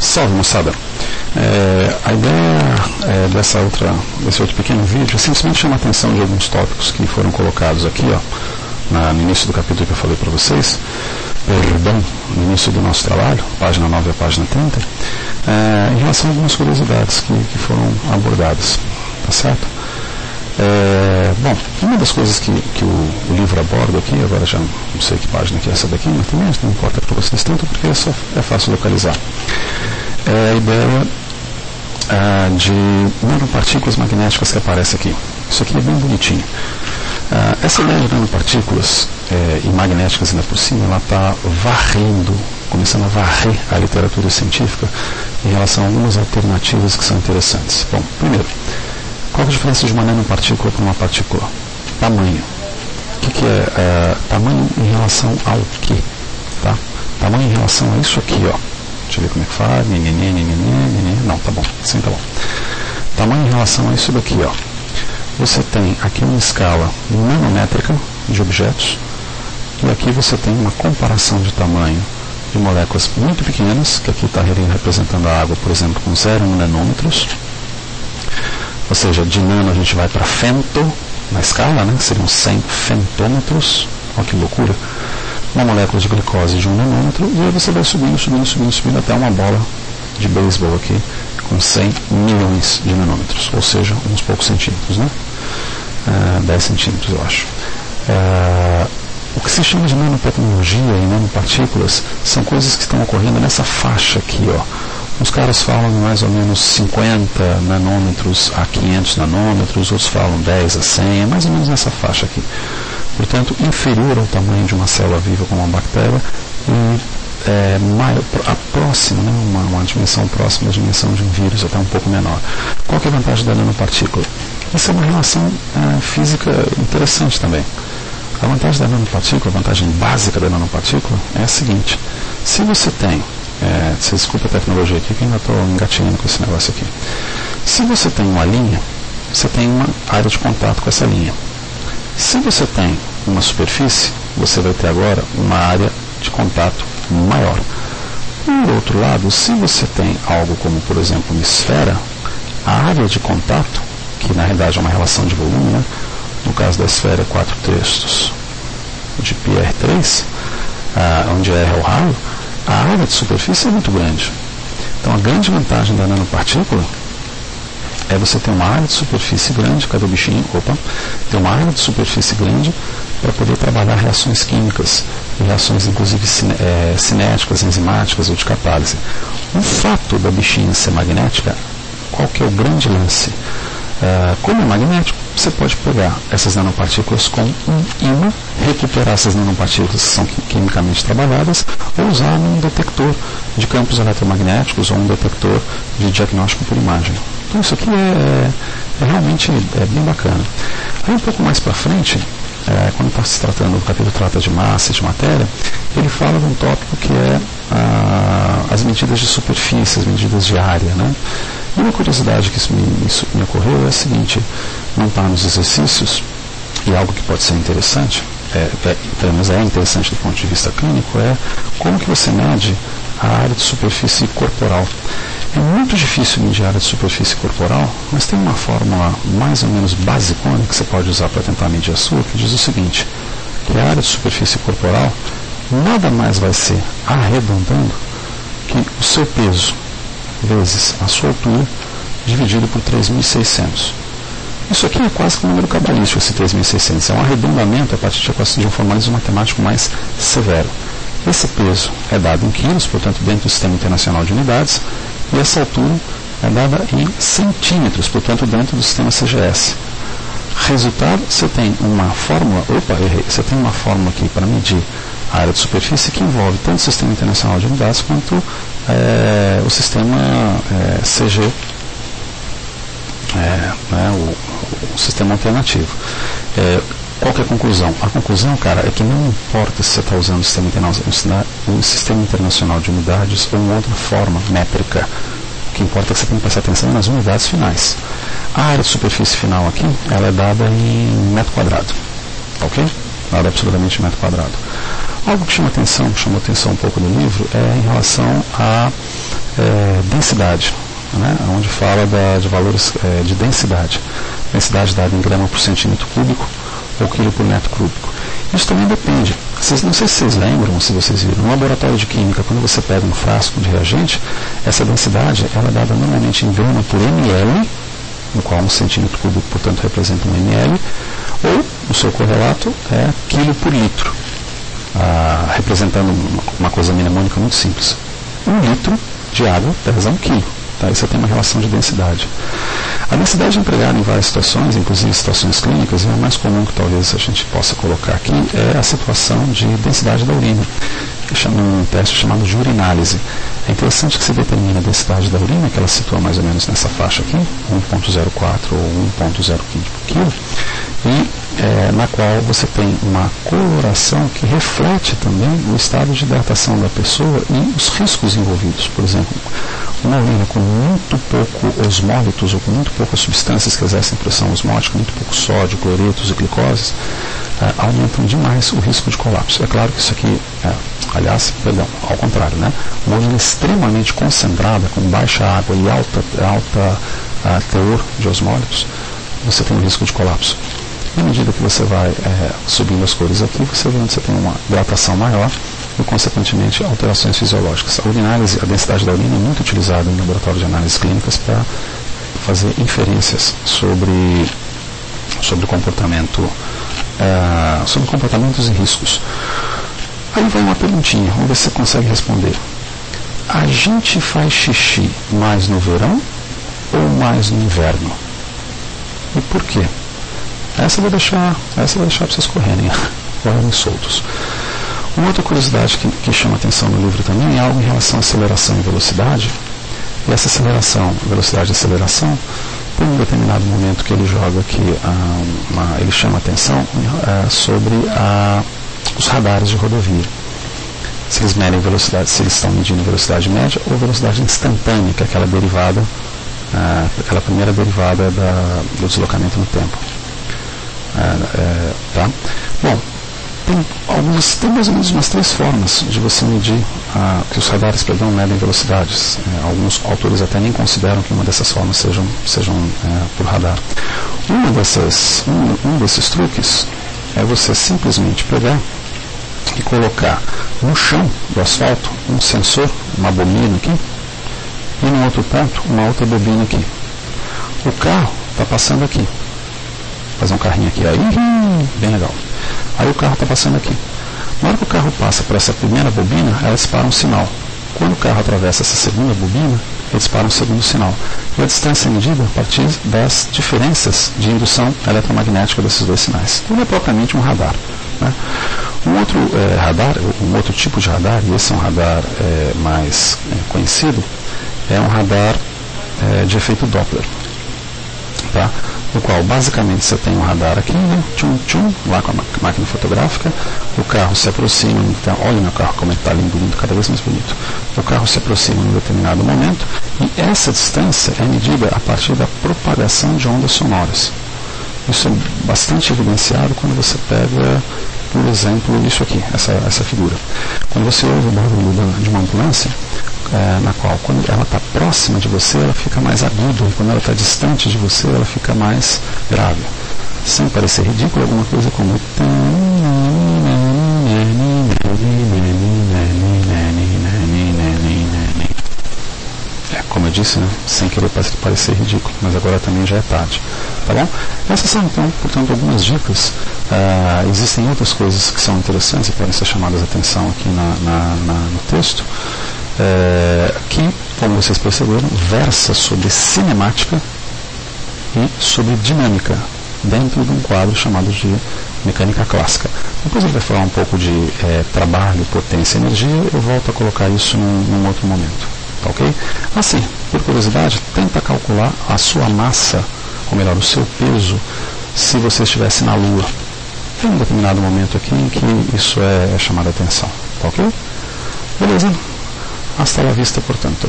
Salve, moçada! A ideia desse outro pequeno vídeo é simplesmente chamar a atenção de alguns tópicos que foram colocados aqui, no início do capítulo que eu falei para vocês, no início do nosso trabalho, página 9 a página 30, em relação a algumas curiosidades que foram abordadas, tá certo? Bom, uma das coisas que o livro aborda aqui, agora já não sei que página que é essa daqui, mas também não importa para vocês tanto, porque é fácil localizar. É a ideia de nanopartículas magnéticas que aparece aqui. Isso aqui é bem bonitinho. Essa ideia de nanopartículas e magnéticas ainda por cima, ela está começando a varrer a literatura científica em relação a algumas alternativas que são interessantes. Bom, primeiro, qual é a diferença de uma nanopartícula para uma partícula? Tamanho. O que é tamanho em relação ao quê? Tá? Tamanho em relação a isso aqui, ó. Deixa eu ver como é que faz. Não, tá bom. Sim, tá bom. Tamanho em relação a isso daqui, ó. Você tem aqui uma escala nanométrica de objetos e aqui você tem uma comparação de tamanho de moléculas muito pequenas, que aqui está representando a água, por exemplo, com 0,1 nanômetros. Ou seja, de nano a gente vai para femto na escala, né? Seriam 100 femtômetros. Olha que loucura. Uma molécula de glicose de 1 nanômetro, e aí você vai subindo até uma bola de beisebol aqui com 100 milhões de nanômetros, ou seja, uns poucos centímetros, né? 10 centímetros, eu acho. O que se chama de nanotecnologia e nanopartículas são coisas que estão ocorrendo nessa faixa aqui, ó. Uns caras falam mais ou menos 50 nanômetros a 500 nanômetros, outros falam 10 a 100, é mais ou menos nessa faixa aqui. Portanto, inferior ao tamanho de uma célula viva como uma bactéria e próxima, né, uma dimensão próxima da dimensão de um vírus, até um pouco menor. Qual que é a vantagem da nanopartícula? Isso é uma relação física interessante também. A vantagem da nanopartícula, a vantagem básica da nanopartícula é a seguinte: se você tem, desculpa a tecnologia aqui, que ainda estou engatinhando com esse negócio aqui. Se você tem uma linha, você tem uma área de contato com essa linha. Se você tem uma superfície, você vai ter agora uma área de contato maior. Por outro lado, se você tem algo como, por exemplo, uma esfera, a área de contato, que na realidade é uma relação de volume, né? No caso da esfera, 4 terços de πr3, onde R é o raio, a área de superfície é muito grande. Então a grande vantagem da nanopartícula é você ter uma área de superfície grande, cadê o bichinho? Ter uma área de superfície grande para poder trabalhar reações químicas, e reações inclusive cinéticas, enzimáticas ou de catálise. O fato da bichinha ser magnética, qual que é o grande lance? Como é magnético, você pode pegar essas nanopartículas com um ímã, recuperar essas nanopartículas que são quimicamente trabalhadas, ou usar um detector de campos eletromagnéticos ou um detector de diagnóstico por imagem. Então isso aqui realmente bem bacana. Aí um pouco mais para frente, quando está se tratando, o capítulo trata de massa e de matéria, ele fala de um tópico que é as medidas de superfície, as medidas de área, né? E uma curiosidade que isso me ocorreu é a seguinte: não está nos exercícios, e algo que pode ser interessante, pelo menos é interessante do ponto de vista clínico, é como que você mede a área de superfície corporal. É muito difícil medir a área de superfície corporal, mas tem uma fórmula mais ou menos basicona que você pode usar para tentar medir a sua, que diz o seguinte: que a área de superfície corporal nada mais vai ser, arredondando, que o seu peso vezes a sua altura dividido por 3.600. Isso aqui é quase que um número cabalístico, esse 3.600. É um arredondamento a partir de um formalismo matemático mais severo. Esse peso é dado em quilos, portanto dentro do Sistema Internacional de Unidades, e essa altura é dada em centímetros, portanto dentro do sistema CGS. Resultado, você tem uma fórmula, você tem uma fórmula aqui para medir a área de superfície que envolve tanto o Sistema Internacional de Unidades quanto o sistema CG, o sistema alternativo. Qual que é a conclusão? A conclusão, cara, é que não importa se você está usando o Sistema Internacional de Unidades ou uma outra forma métrica. O que importa é que você tem que prestar atenção nas unidades finais. A área de superfície final aqui, ela é dada em metro quadrado. Ok? Dada absolutamente em metro quadrado. Algo que chamou atenção um pouco no livro, é em relação a densidade, né, onde fala de valores de densidade. Densidade dada em grama por centímetro cúbico ou quilo por metro cúbico. Isso também depende. Não sei se vocês lembram, se vocês viram, no laboratório de química, quando você pega um frasco de reagente, essa densidade ela é dada normalmente em grama por ml, no qual 1 centímetro cúbico, portanto, representa 1 ml, ou, o seu correlato é quilo por litro, representando uma coisa mnemônica muito simples. 1 litro de água pesa 1 quilo. Tá? Isso tem uma relação de densidade. A densidade empregada em várias situações, inclusive situações clínicas, e a mais comum que talvez a gente possa colocar aqui é a situação de densidade da urina, que chama um teste chamado de urinálise. É interessante que se determine a densidade da urina, que ela situa mais ou menos nessa faixa aqui, 1,04 ou 1,05 por quilo, e na qual você tem uma coloração que reflete também o estado de hidratação da pessoa e os riscos envolvidos. Por exemplo, uma urina com muito pouco osmólitos ou com muito poucas substâncias que exercem pressão osmótica, muito pouco sódio, cloretos e glicoses, aumentam demais o risco de colapso. É claro que isso aqui, ao contrário, né? Uma urina extremamente concentrada, com baixa água e alta teor de osmólitos, você tem um risco de colapso. Na medida que você vai subindo as cores aqui, você vê onde você tem uma hidratação maior e, consequentemente, alterações fisiológicas. A urinálise, a densidade da urina é muito utilizada em laboratório de análises clínicas para fazer inferências sobre comportamento, sobre comportamentos e riscos. Aí vai uma perguntinha, vamos ver se você consegue responder. A gente faz xixi mais no verão ou mais no inverno? E por quê? Essa eu vou deixar para vocês correrem soltos. Uma outra curiosidade que chama atenção no livro também é algo em relação à aceleração e velocidade. E essa aceleração, velocidade e aceleração, tem um determinado momento que ele joga aqui, ele chama atenção sobre os radares de rodovia. Se eles medem velocidade, se eles estão medindo velocidade média ou velocidade instantânea, que é aquela derivada, aquela primeira derivada do deslocamento no tempo. Tá? Bom, tem mais ou menos umas 3 formas de você medir que os radares medem velocidades. Alguns autores até nem consideram que uma dessas formas sejam por radar. Um desses truques é você simplesmente pegar e colocar no chão do asfalto um sensor, uma bobina aqui, e no outro ponto uma outra bobina aqui. O carro está passando aqui. Fazer um carrinho aqui, aí, bem legal. Aí o carro está passando aqui. Na hora que o carro passa por essa primeira bobina, ela dispara um sinal. Quando o carro atravessa essa segunda bobina, ele dispara um segundo sinal. E a distância é medida a partir das diferenças de indução eletromagnética desses 2 sinais. Não é propriamente um radar. Né? Um outro tipo de radar, e esse é um radar mais conhecido, é um radar de efeito Doppler. Tá? No qual basicamente você tem um radar aqui, né? Tchum, lá com a máquina fotográfica, o carro se aproxima, então, olha meu carro como está lindo, cada vez mais bonito. O carro se aproxima em um determinado momento e essa distância é medida a partir da propagação de ondas sonoras. Isso é bastante evidenciado quando você pega, por exemplo, isso aqui, essa figura. Quando você ouve o barulho de uma ambulância, na qual, quando ela está próxima de você, ela fica mais aguda, e quando ela está distante de você, ela fica mais grave. Sem parecer ridículo, alguma coisa como... Como eu disse, né? Sem querer parecer ridículo, mas agora também já é tarde. Tá bom? Essas são, então, portanto, algumas dicas. Existem outras coisas que são interessantes e podem ser chamadas a atenção aqui no texto. Que, como vocês perceberam, versa sobre cinemática e sobre dinâmica dentro de um quadro chamado de mecânica clássica. Depois ele vai falar um pouco de trabalho, potência e energia. Eu volto a colocar isso num outro momento. Tá ok? Assim, por curiosidade, tenta calcular a sua massa, ou melhor, o seu peso, se você estivesse na Lua. Tem um determinado momento aqui em que isso é chamado a atenção. Tá ok? Beleza? Hasta la vista, portanto.